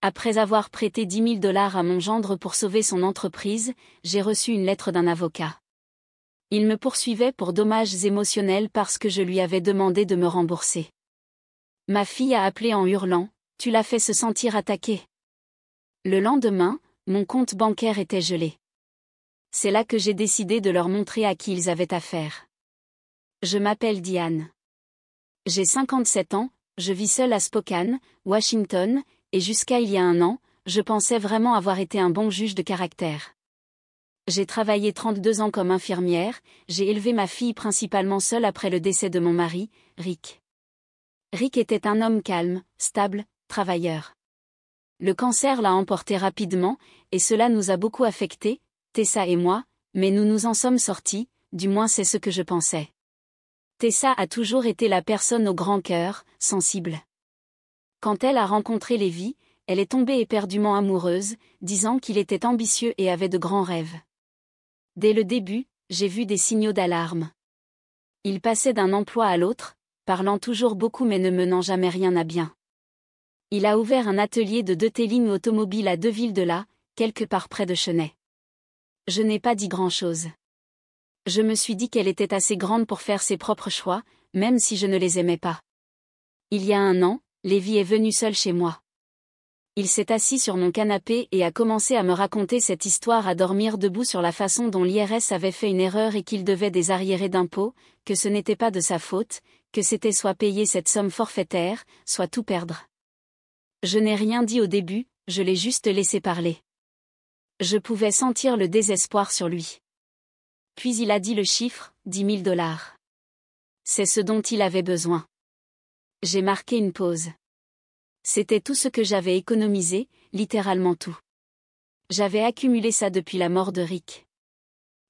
Après avoir prêté 10 000 $ à mon gendre pour sauver son entreprise, j'ai reçu une lettre d'un avocat. Il me poursuivait pour dommages émotionnels parce que je lui avais demandé de me rembourser. Ma fille a appelé en hurlant, « Tu l'as fait se sentir attaquée ». Le lendemain, mon compte bancaire était gelé. C'est là que j'ai décidé de leur montrer à qui ils avaient affaire. Je m'appelle Diane. J'ai 57 ans, je vis seule à Spokane, Washington, et jusqu'à il y a un an, je pensais vraiment avoir été un bon juge de caractère. J'ai travaillé 32 ans comme infirmière, j'ai élevé ma fille principalement seule après le décès de mon mari, Rick. Rick était un homme calme, stable, travailleur. Le cancer l'a emporté rapidement, et cela nous a beaucoup affectés, Tessa et moi, mais nous nous en sommes sortis, du moins c'est ce que je pensais. Tessa a toujours été la personne au grand cœur, sensible. Quand elle a rencontré Lévi, elle est tombée éperdument amoureuse, disant qu'il était ambitieux et avait de grands rêves. Dès le début, j'ai vu des signaux d'alarme. Il passait d'un emploi à l'autre, parlant toujours beaucoup mais ne menant jamais rien à bien. Il a ouvert un atelier de detailing automobile à 2 villes de là, quelque part près de Chennai. Je n'ai pas dit grand-chose. Je me suis dit qu'elle était assez grande pour faire ses propres choix, même si je ne les aimais pas. Il y a un an, Lévi est venu seul chez moi. Il s'est assis sur mon canapé et a commencé à me raconter cette histoire à dormir debout sur la façon dont l'IRS avait fait une erreur et qu'il devait des arriérés d'impôts, que ce n'était pas de sa faute, que c'était soit payer cette somme forfaitaire, soit tout perdre. Je n'ai rien dit au début, je l'ai juste laissé parler. Je pouvais sentir le désespoir sur lui. Puis il a dit le chiffre, 10 000 $. C'est ce dont il avait besoin. J'ai marqué une pause. C'était tout ce que j'avais économisé, littéralement tout. J'avais accumulé ça depuis la mort de Rick.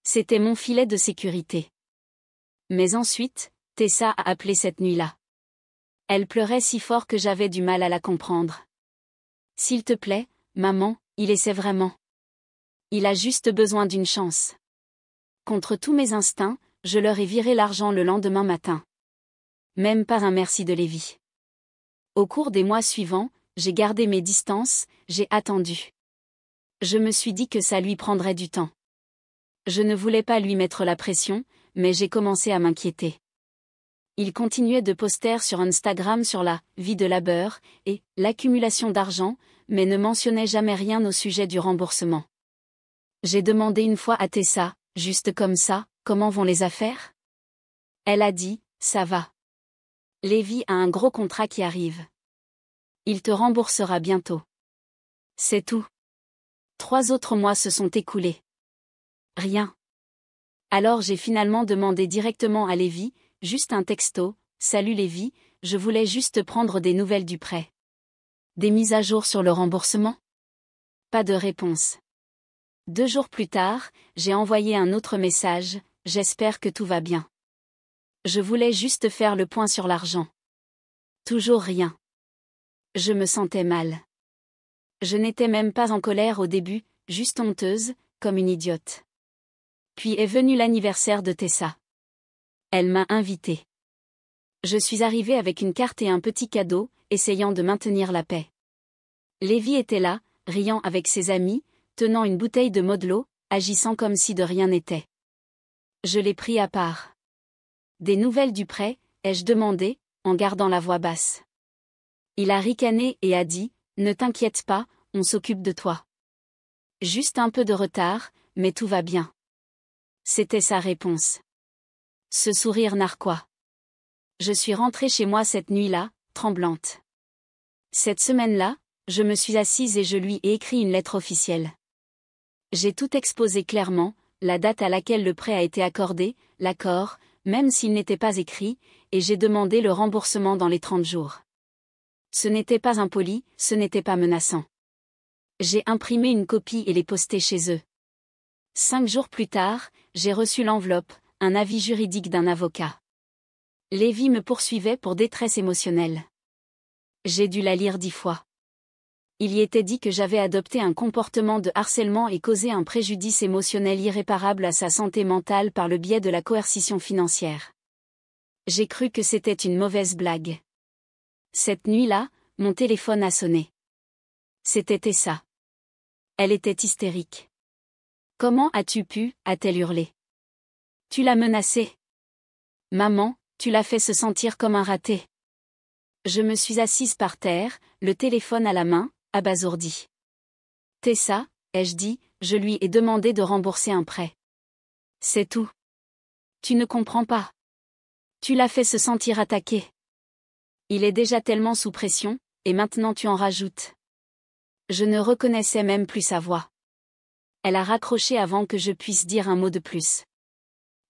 C'était mon filet de sécurité. Mais ensuite, Tessa a appelé cette nuit-là. Elle pleurait si fort que j'avais du mal à la comprendre. S'il te plaît, maman, il essaie vraiment. Il a juste besoin d'une chance. Contre tous mes instincts, je leur ai viré l'argent le lendemain matin. Même pas un merci de Lévi. Au cours des mois suivants, j'ai gardé mes distances, j'ai attendu. Je me suis dit que ça lui prendrait du temps. Je ne voulais pas lui mettre la pression, mais j'ai commencé à m'inquiéter. Il continuait de poster sur Instagram sur la « vie de labeur » et « l'accumulation d'argent », mais ne mentionnait jamais rien au sujet du remboursement. J'ai demandé une fois à Tessa, juste comme ça, comment vont les affaires? Elle a dit, ça va. Lévi a un gros contrat qui arrive. Il te remboursera bientôt. C'est tout. 3 autres mois se sont écoulés. Rien. Alors j'ai finalement demandé directement à Lévi, juste un texto, salut Lévi, je voulais juste prendre des nouvelles du prêt. Des mises à jour sur le remboursement? Pas de réponse. 2 jours plus tard, j'ai envoyé un autre message, j'espère que tout va bien. Je voulais juste faire le point sur l'argent. Toujours rien. Je me sentais mal. Je n'étais même pas en colère au début, juste honteuse, comme une idiote. Puis est venu l'anniversaire de Tessa. Elle m'a invitée. Je suis arrivée avec une carte et un petit cadeau, essayant de maintenir la paix. Lévi était là, riant avec ses amis, tenant une bouteille de Modelo, agissant comme si de rien n'était. Je l'ai pris à part. Des nouvelles du prêt, ai-je demandé, en gardant la voix basse. Il a ricané et a dit, ne t'inquiète pas, on s'occupe de toi. Juste un peu de retard, mais tout va bien. C'était sa réponse. Ce sourire narquois. Je suis rentrée chez moi cette nuit-là, tremblante. Cette semaine-là, je me suis assise et je lui ai écrit une lettre officielle. J'ai tout exposé clairement, la date à laquelle le prêt a été accordé, l'accord, même s'il n'était pas écrit, et j'ai demandé le remboursement dans les 30 jours. Ce n'était pas impoli, ce n'était pas menaçant. J'ai imprimé une copie et l'ai postée chez eux. 5 jours plus tard, j'ai reçu l'enveloppe, un avis juridique d'un avocat. Lévi me poursuivait pour détresse émotionnelle. J'ai dû la lire 10 fois. Il y était dit que j'avais adopté un comportement de harcèlement et causé un préjudice émotionnel irréparable à sa santé mentale par le biais de la coercition financière. J'ai cru que c'était une mauvaise blague. Cette nuit-là, mon téléphone a sonné. C'était Tessa. Elle était hystérique. Comment as-tu pu, a-t-elle hurlé. Tu l'as menacée. Maman, tu l'as fait se sentir comme un raté. Je me suis assise par terre, le téléphone à la main, abasourdie. Tessa, ai-je dit, je lui ai demandé de rembourser un prêt. C'est tout. Tu ne comprends pas. Tu l'as fait se sentir attaqué. Il est déjà tellement sous pression, et maintenant tu en rajoutes. Je ne reconnaissais même plus sa voix. Elle a raccroché avant que je puisse dire un mot de plus.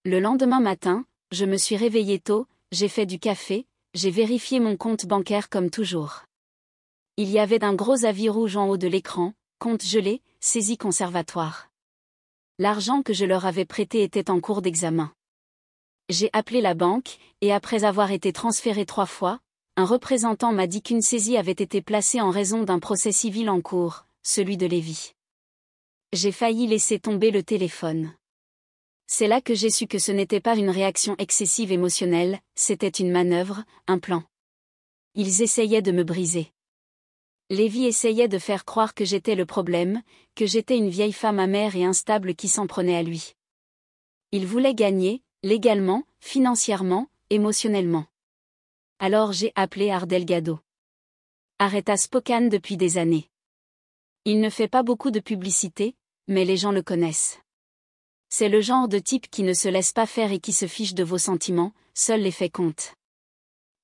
Le lendemain matin, je me suis réveillée tôt, j'ai fait du café, j'ai vérifié mon compte bancaire comme toujours. Il y avait d'un gros avis rouge en haut de l'écran, compte gelé, saisie conservatoire. L'argent que je leur avais prêté était en cours d'examen. J'ai appelé la banque, et après avoir été transféré 3 fois, un représentant m'a dit qu'une saisie avait été placée en raison d'un procès civil en cours, celui de Lévi. J'ai failli laisser tomber le téléphone. C'est là que j'ai su que ce n'était pas une réaction excessive émotionnelle, c'était une manœuvre, un plan. Ils essayaient de me briser. Lévi essayait de faire croire que j'étais le problème, que j'étais une vieille femme amère et instable qui s'en prenait à lui. Il voulait gagner, légalement, financièrement, émotionnellement. Alors j'ai appelé Art Delgado. Aretha Spokane depuis des années. Il ne fait pas beaucoup de publicité, mais les gens le connaissent. C'est le genre de type qui ne se laisse pas faire et qui se fiche de vos sentiments, seuls les faits comptent.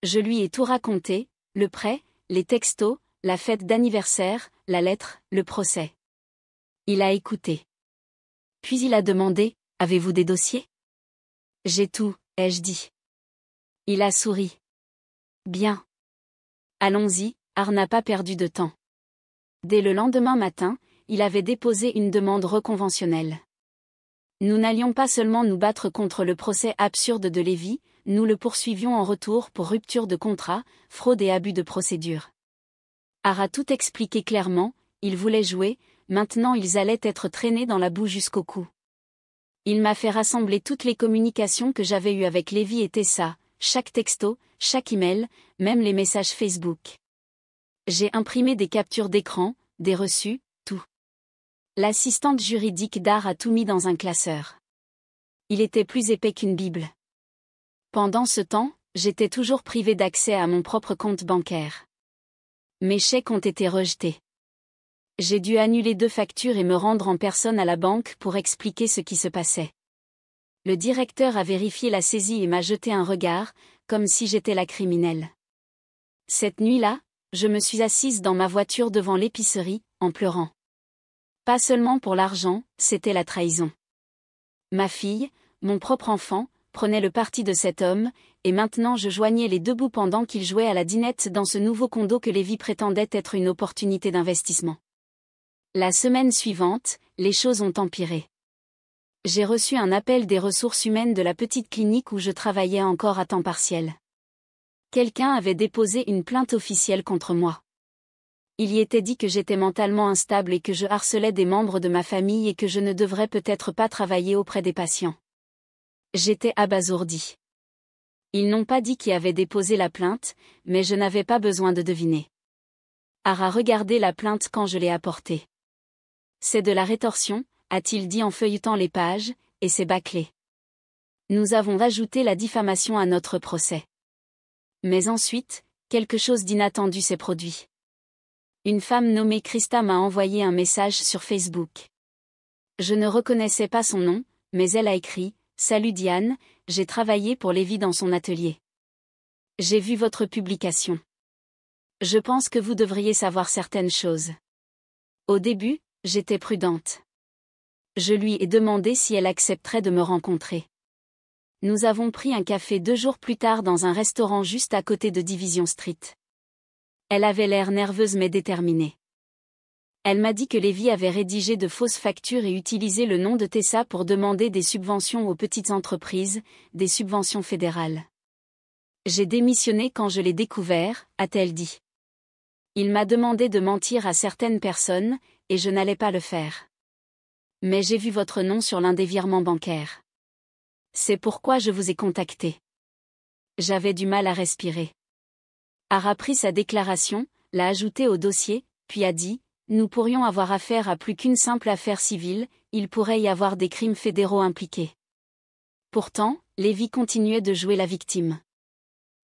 Je lui ai tout raconté, le prêt, les textos, la fête d'anniversaire, la lettre, le procès. Il a écouté. Puis il a demandé, « Avez-vous des dossiers ?» J'ai tout, ai-je dit. Il a souri. Bien. Allons-y, Art n'a pas perdu de temps. Dès le lendemain matin, il avait déposé une demande reconventionnelle. Nous n'allions pas seulement nous battre contre le procès absurde de Lévi, nous le poursuivions en retour pour rupture de contrat, fraude et abus de procédure. Art a tout expliqué clairement, il voulait jouer, maintenant ils allaient être traînés dans la boue jusqu'au cou. Il m'a fait rassembler toutes les communications que j'avais eues avec Lévi et Tessa, chaque texto, chaque email, même les messages Facebook. J'ai imprimé des captures d'écran, des reçus, tout. L'assistante juridique d'Art a tout mis dans un classeur. Il était plus épais qu'une Bible. Pendant ce temps, j'étais toujours privée d'accès à mon propre compte bancaire. Mes chèques ont été rejetés. J'ai dû annuler 2 factures et me rendre en personne à la banque pour expliquer ce qui se passait. Le directeur a vérifié la saisie et m'a jeté un regard, comme si j'étais la criminelle. Cette nuit-là, je me suis assise dans ma voiture devant l'épicerie, en pleurant. Pas seulement pour l'argent, c'était la trahison. Ma fille, mon propre enfant, prenait le parti de cet homme, et maintenant je joignais les 2 bouts pendant qu'il jouait à la dinette dans ce nouveau condo que Lévi prétendait être une opportunité d'investissement. La semaine suivante, les choses ont empiré. J'ai reçu un appel des ressources humaines de la petite clinique où je travaillais encore à temps partiel. Quelqu'un avait déposé une plainte officielle contre moi. Il y était dit que j'étais mentalement instable et que je harcelais des membres de ma famille et que je ne devrais peut-être pas travailler auprès des patients. J'étais abasourdie. Ils n'ont pas dit qui avait déposé la plainte, mais je n'avais pas besoin de deviner. Art a regardé la plainte quand je l'ai apportée. C'est de la rétorsion, a-t-il dit en feuilletant les pages, et c'est bâclé. Nous avons ajouté la diffamation à notre procès. Mais ensuite, quelque chose d'inattendu s'est produit. Une femme nommée Christa m'a envoyé un message sur Facebook. Je ne reconnaissais pas son nom, mais elle a écrit « Salut Diane, j'ai travaillé pour Lévi dans son atelier. J'ai vu votre publication. Je pense que vous devriez savoir certaines choses. » Au début, j'étais prudente. Je lui ai demandé si elle accepterait de me rencontrer. Nous avons pris un café 2 jours plus tard dans un restaurant juste à côté de Division Street. Elle avait l'air nerveuse mais déterminée. Elle m'a dit que Lévi avait rédigé de fausses factures et utilisé le nom de Tessa pour demander des subventions aux petites entreprises, des subventions fédérales. J'ai démissionné quand je l'ai découvert, a-t-elle dit. Il m'a demandé de mentir à certaines personnes, et je n'allais pas le faire. Mais j'ai vu votre nom sur l'un des virements bancaires. C'est pourquoi je vous ai contacté. J'avais du mal à respirer. Art a pris sa déclaration, l'a ajoutée au dossier, puis a dit, nous pourrions avoir affaire à plus qu'une simple affaire civile, il pourrait y avoir des crimes fédéraux impliqués. Pourtant, Lévi continuait de jouer la victime.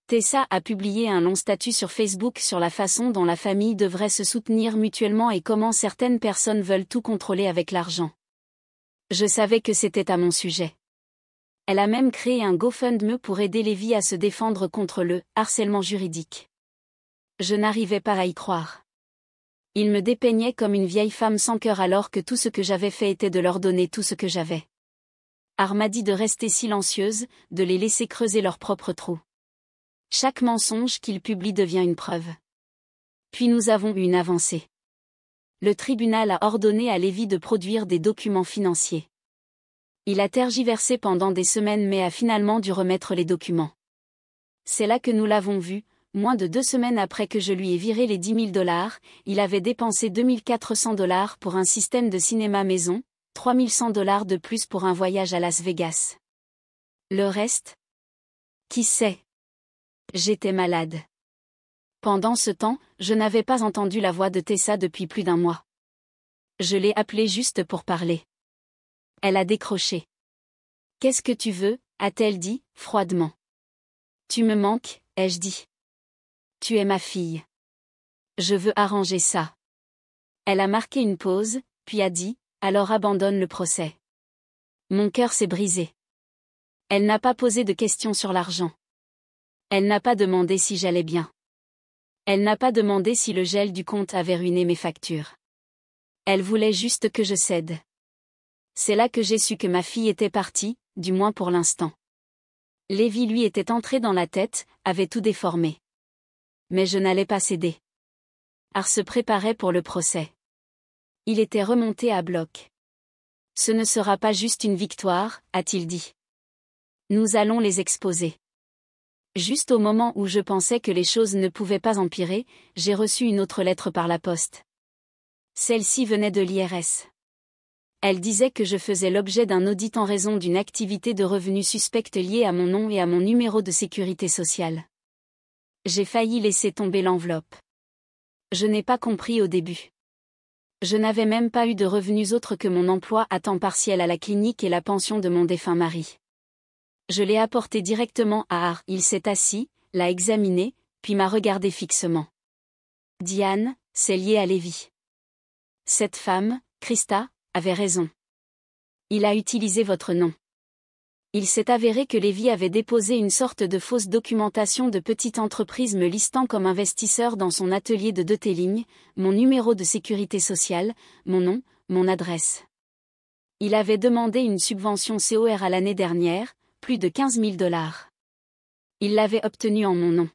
Tessa a publié un long statut sur Facebook sur la façon dont la famille devrait se soutenir mutuellement et comment certaines personnes veulent tout contrôler avec l'argent. Je savais que c'était à mon sujet. Elle a même créé un GoFundMe pour aider Lévi à se défendre contre le harcèlement juridique. Je n'arrivais pas à y croire. Il me dépeignait comme une vieille femme sans cœur alors que tout ce que j'avais fait était de leur donner tout ce que j'avais. Ar m'a dit de rester silencieuse, de les laisser creuser leur propre trou. Chaque mensonge qu'il publie devient une preuve. Puis nous avons eu une avancée. Le tribunal a ordonné à Lévi de produire des documents financiers. Il a tergiversé pendant des semaines mais a finalement dû remettre les documents. C'est là que nous l'avons vu, moins de 2 semaines après que je lui ai viré les $10 000, il avait dépensé $2 400 pour un système de cinéma maison, $3 100 de plus pour un voyage à Las Vegas. Le reste? Qui sait? J'étais malade. Pendant ce temps, je n'avais pas entendu la voix de Tessa depuis plus d'1 mois. Je l'ai appelée juste pour parler. Elle a décroché. « Qu'est-ce que tu veux ?» a-t-elle dit, froidement. « Tu me manques » ai-je dit. « Tu es ma fille. Je veux arranger ça. » Elle a marqué une pause, puis a dit, « Alors abandonne le procès. » Mon cœur s'est brisé. Elle n'a pas posé de questions sur l'argent. Elle n'a pas demandé si j'allais bien. Elle n'a pas demandé si le gel du compte avait ruiné mes factures. Elle voulait juste que je cède. C'est là que j'ai su que ma fille était partie, du moins pour l'instant. Lévi lui était entré dans la tête, avait tout déformé. Mais je n'allais pas céder. Ar se préparait pour le procès. Il était remonté à bloc. « Ce ne sera pas juste une victoire » a-t-il dit. « Nous allons les exposer. » Juste au moment où je pensais que les choses ne pouvaient pas empirer, j'ai reçu une autre lettre par la poste. Celle-ci venait de l'IRS. Elle disait que je faisais l'objet d'un audit en raison d'une activité de revenus suspecte liée à mon nom et à mon numéro de sécurité sociale. J'ai failli laisser tomber l'enveloppe. Je n'ai pas compris au début. Je n'avais même pas eu de revenus autres que mon emploi à temps partiel à la clinique et la pension de mon défunt mari. Je l'ai apporté directement à Ar. Il s'est assis, l'a examiné, puis m'a regardé fixement. « Diane, c'est lié à Lévi. Cette femme, Krista, avait raison. Il a utilisé votre nom. Il s'est avéré que Lévi avait déposé une sorte de fausse documentation de petite entreprise me listant comme investisseur dans son atelier de detailing, mon numéro de sécurité sociale, mon nom, mon adresse. Il avait demandé une subvention COR à l'année dernière, plus de $15 000. Il l'avait obtenue en mon nom.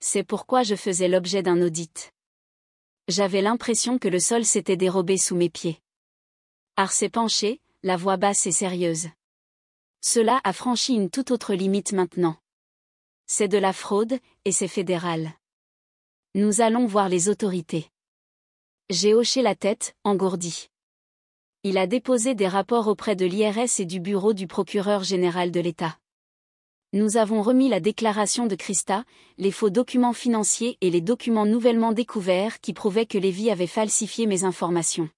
C'est pourquoi je faisais l'objet d'un audit. J'avais l'impression que le sol s'était dérobé sous mes pieds. Ar s'est penché, la voix basse et sérieuse. Cela a franchi une toute autre limite maintenant. C'est de la fraude, et c'est fédéral. Nous allons voir les autorités. J'ai hoché la tête, engourdi. Il a déposé des rapports auprès de l'IRS et du bureau du procureur général de l'État. Nous avons remis la déclaration de Krista, les faux documents financiers et les documents nouvellement découverts qui prouvaient que Lévi avait falsifié mes informations.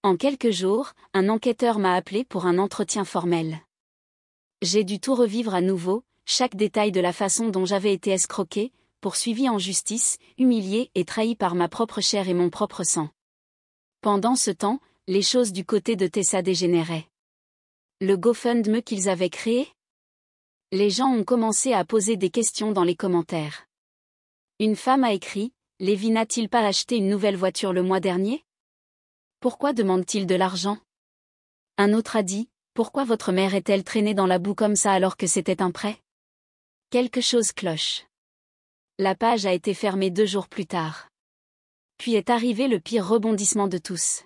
En quelques jours, un enquêteur m'a appelé pour un entretien formel. J'ai dû tout revivre à nouveau, chaque détail de la façon dont j'avais été escroqué, poursuivi en justice, humilié et trahi par ma propre chair et mon propre sang. Pendant ce temps, les choses du côté de Tessa dégénéraient. Le GoFundMe qu'ils avaient créé? Les gens ont commencé à poser des questions dans les commentaires. Une femme a écrit, « Lévi n'a-t-il pas acheté une nouvelle voiture le mois dernier? Pourquoi demande-t-il de l'argent ?» Un autre a dit, « Pourquoi votre mère est-elle traînée dans la boue comme ça alors que c'était un prêt ?» Quelque chose cloche. La page a été fermée 2 jours plus tard. Puis est arrivé le pire rebondissement de tous.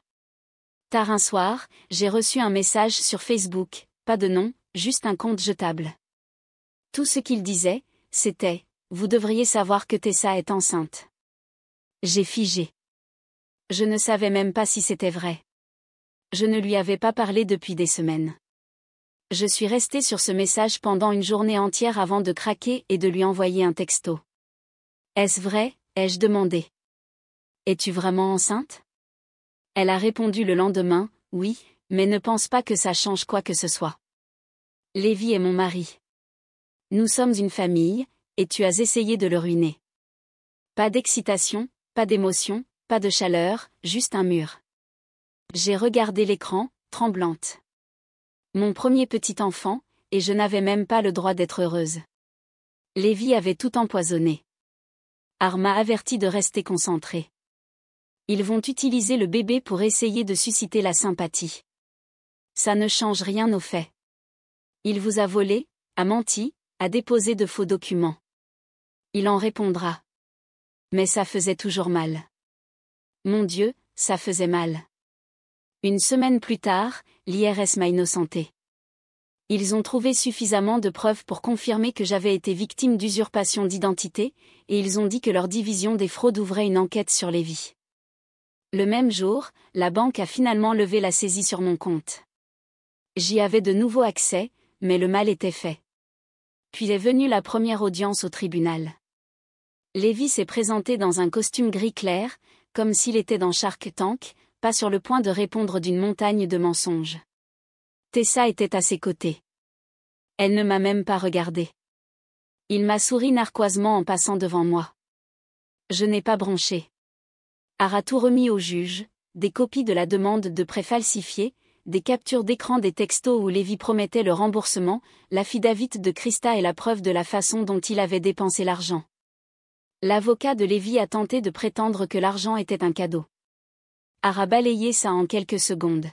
Tard un soir, j'ai reçu un message sur Facebook, pas de nom, juste un compte jetable. Tout ce qu'il disait, c'était « Vous devriez savoir que Tessa est enceinte. » J'ai figé. Je ne savais même pas si c'était vrai. Je ne lui avais pas parlé depuis des semaines. Je suis restée sur ce message pendant une journée entière avant de craquer et de lui envoyer un texto. « Est-ce vrai ?» ai-je demandé. Es-tu vraiment enceinte? Elle a répondu le lendemain, oui, mais ne pense pas que ça change quoi que ce soit. Lévi est mon mari. Nous sommes une famille, et tu as essayé de le ruiner. Pas d'excitation, pas d'émotion, pas de chaleur, juste un mur. J'ai regardé l'écran, tremblante. Mon premier petit enfant, et je n'avais même pas le droit d'être heureuse. Lévi avait tout empoisonné. Ar m'a averti de rester concentré. Ils vont utiliser le bébé pour essayer de susciter la sympathie. Ça ne change rien au fait. Il vous a volé, a menti, a déposé de faux documents. Il en répondra. Mais ça faisait toujours mal. Mon Dieu, ça faisait mal. Une semaine plus tard, l'IRS m'a innocenté. Ils ont trouvé suffisamment de preuves pour confirmer que j'avais été victime d'usurpation d'identité, et ils ont dit que leur division des fraudes ouvrait une enquête sur Lévi. Le même jour, la banque a finalement levé la saisie sur mon compte. J'y avais de nouveau accès, mais le mal était fait. Puis est venue la première audience au tribunal. Lévi s'est présenté dans un costume gris clair, comme s'il était dans Shark Tank, pas sur le point de répondre d'une montagne de mensonges. Tessa était à ses côtés. Elle ne m'a même pas regardé. Il m'a souri narquoisement en passant devant moi. Je n'ai pas bronché. Ar a tout remis au juge, des copies de la demande de prêt falsifiée, des captures d'écran des textos où Lévi promettait le remboursement, l'affidavit de Krista et la preuve de la façon dont il avait dépensé l'argent. L'avocat de Lévi a tenté de prétendre que l'argent était un cadeau. Ar a balayé ça en quelques secondes.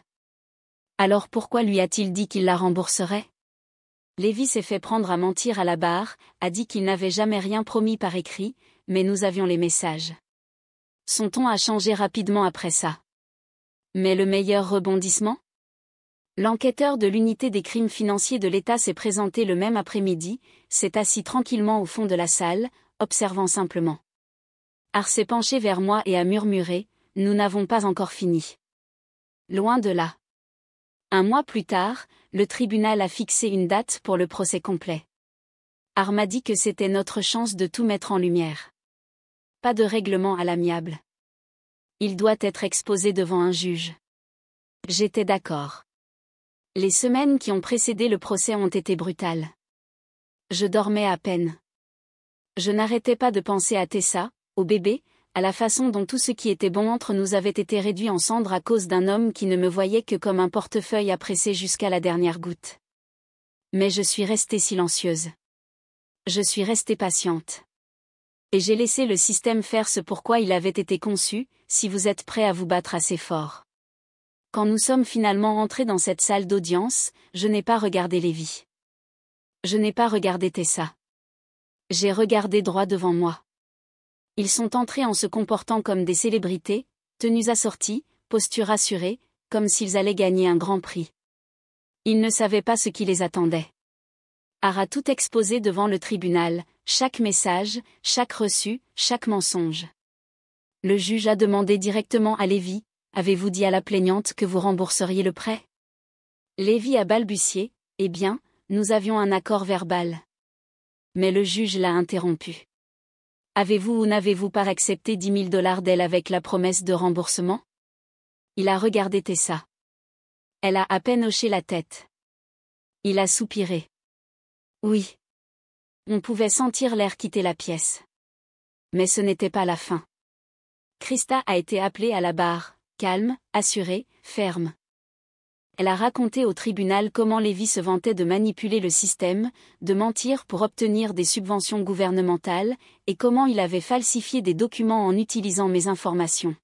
Alors pourquoi lui a-t-il dit qu'il la rembourserait? Lévi s'est fait prendre à mentir à la barre, a dit qu'il n'avait jamais rien promis par écrit, mais nous avions les messages. Son ton a changé rapidement après ça. Mais le meilleur rebondissement? L'enquêteur de l'unité des crimes financiers de l'État s'est présenté le même après-midi, s'est assis tranquillement au fond de la salle, observant simplement. Ar s'est penché vers moi et a murmuré, « Nous n'avons pas encore fini. » Loin de là. Un mois plus tard, le tribunal a fixé une date pour le procès complet. Ar m'a dit que c'était notre chance de tout mettre en lumière. Pas de règlement à l'amiable. Il doit être exposé devant un juge. J'étais d'accord. Les semaines qui ont précédé le procès ont été brutales. Je dormais à peine. Je n'arrêtais pas de penser à Tessa, au bébé, à la façon dont tout ce qui était bon entre nous avait été réduit en cendres à cause d'un homme qui ne me voyait que comme un portefeuille à presser jusqu'à la dernière goutte. Mais je suis restée silencieuse. Je suis restée patiente. Et j'ai laissé le système faire ce pourquoi il avait été conçu, si vous êtes prêt à vous battre assez fort. Quand nous sommes finalement entrés dans cette salle d'audience, je n'ai pas regardé Lévi. Je n'ai pas regardé Tessa. J'ai regardé droit devant moi. Ils sont entrés en se comportant comme des célébrités, tenues assorties, posture assurée, comme s'ils allaient gagner un grand prix. Ils ne savaient pas ce qui les attendait. Ar a tout exposé devant le tribunal, chaque message, chaque reçu, chaque mensonge. Le juge a demandé directement à Lévi, « Avez-vous dit à la plaignante que vous rembourseriez le prêt ?» Lévi a balbutié, « Eh bien, nous avions un accord verbal. » Mais le juge l'a interrompu. Avez-vous ou n'avez-vous pas accepté 10 000 $ d'elle avec la promesse de remboursement? Il a regardé Tessa. Elle a à peine hoché la tête. Il a soupiré. Oui. On pouvait sentir l'air quitter la pièce. Mais ce n'était pas la fin. Krista a été appelée à la barre, calme, assurée, ferme. Elle a raconté au tribunal comment Lévi se vantait de manipuler le système, de mentir pour obtenir des subventions gouvernementales, et comment il avait falsifié des documents en utilisant mes informations.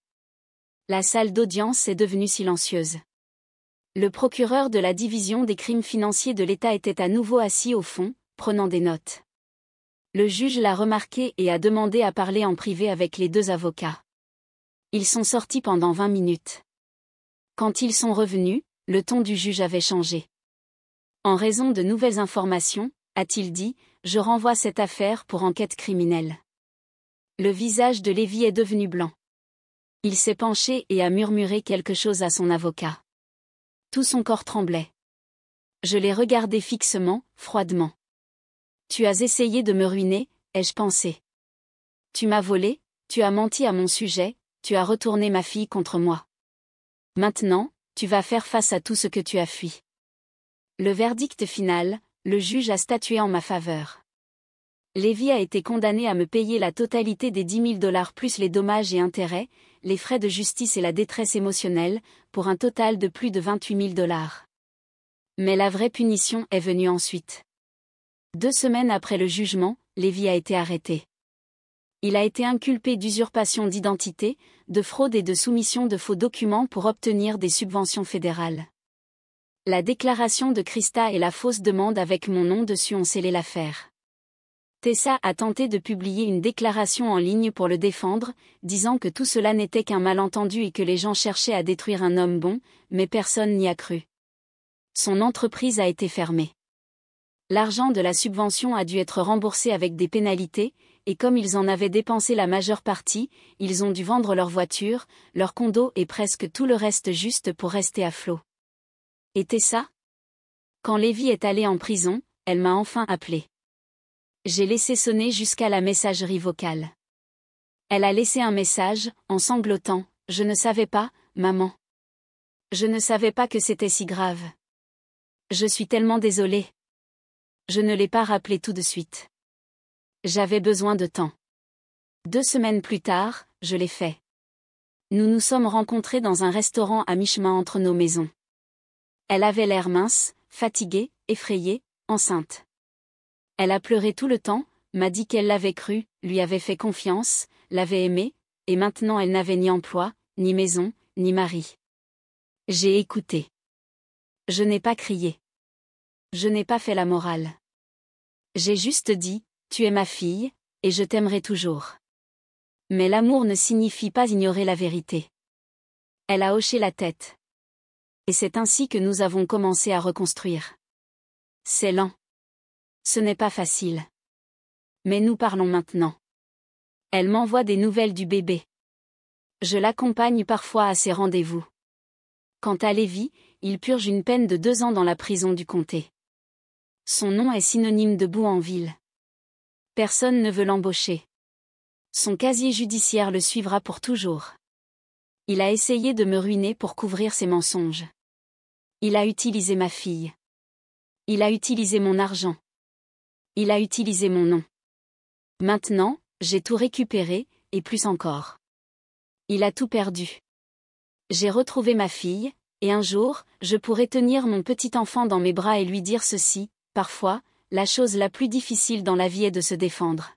La salle d'audience est devenue silencieuse. Le procureur de la division des crimes financiers de l'État était à nouveau assis au fond, prenant des notes. Le juge l'a remarqué et a demandé à parler en privé avec les deux avocats. Ils sont sortis pendant 20 minutes. Quand ils sont revenus, le ton du juge avait changé. En raison de nouvelles informations, a-t-il dit, je renvoie cette affaire pour enquête criminelle. Le visage de Lévi est devenu blanc. Il s'est penché et a murmuré quelque chose à son avocat. Tout son corps tremblait. Je l'ai regardé fixement, froidement. Tu as essayé de me ruiner, ai-je pensé. Tu m'as volé, tu as menti à mon sujet, tu as retourné ma fille contre moi. Maintenant, tu vas faire face à tout ce que tu as fui. Le verdict final, le juge a statué en ma faveur. Lévi a été condamné à me payer la totalité des 10 000 $ plus les dommages et intérêts, les frais de justice et la détresse émotionnelle, pour un total de plus de 28 000 $. Mais la vraie punition est venue ensuite. 2 semaines après le jugement, Lévi a été arrêté. Il a été inculpé d'usurpation d'identité, de fraude et de soumission de faux documents pour obtenir des subventions fédérales. La déclaration de Krista et la fausse demande avec mon nom dessus ont scellé l'affaire. Tessa a tenté de publier une déclaration en ligne pour le défendre, disant que tout cela n'était qu'un malentendu et que les gens cherchaient à détruire un homme bon, mais personne n'y a cru. Son entreprise a été fermée. L'argent de la subvention a dû être remboursé avec des pénalités, et comme ils en avaient dépensé la majeure partie, ils ont dû vendre leur voiture, leur condo et presque tout le reste juste pour rester à flot. Et Tessa ? Quand Lévi est allée en prison, elle m'a enfin appelé. J'ai laissé sonner jusqu'à la messagerie vocale. Elle a laissé un message, en sanglotant, « Je ne savais pas, maman. Je ne savais pas que c'était si grave. Je suis tellement désolée. Je ne l'ai pas rappelé tout de suite. J'avais besoin de temps. » 2 semaines plus tard, je l'ai fait. Nous nous sommes rencontrés dans un restaurant à mi-chemin entre nos maisons. Elle avait l'air mince, fatiguée, effrayée, enceinte. Elle a pleuré tout le temps, m'a dit qu'elle l'avait cru, lui avait fait confiance, l'avait aimé, et maintenant elle n'avait ni emploi, ni maison, ni mari. J'ai écouté. Je n'ai pas crié. Je n'ai pas fait la morale. J'ai juste dit, tu es ma fille, et je t'aimerai toujours. Mais l'amour ne signifie pas ignorer la vérité. Elle a hoché la tête. Et c'est ainsi que nous avons commencé à reconstruire. C'est lent. Ce n'est pas facile. Mais nous parlons maintenant. Elle m'envoie des nouvelles du bébé. Je l'accompagne parfois à ses rendez-vous. Quant à Lévi, il purge une peine de 2 ans dans la prison du comté. Son nom est synonyme de boue en ville. Personne ne veut l'embaucher. Son casier judiciaire le suivra pour toujours. Il a essayé de me ruiner pour couvrir ses mensonges. Il a utilisé ma fille. Il a utilisé mon argent. Il a utilisé mon nom. Maintenant, j'ai tout récupéré, et plus encore. Il a tout perdu. J'ai retrouvé ma fille, et un jour, je pourrai tenir mon petit enfant dans mes bras et lui dire ceci, parfois, la chose la plus difficile dans la vie est de se défendre.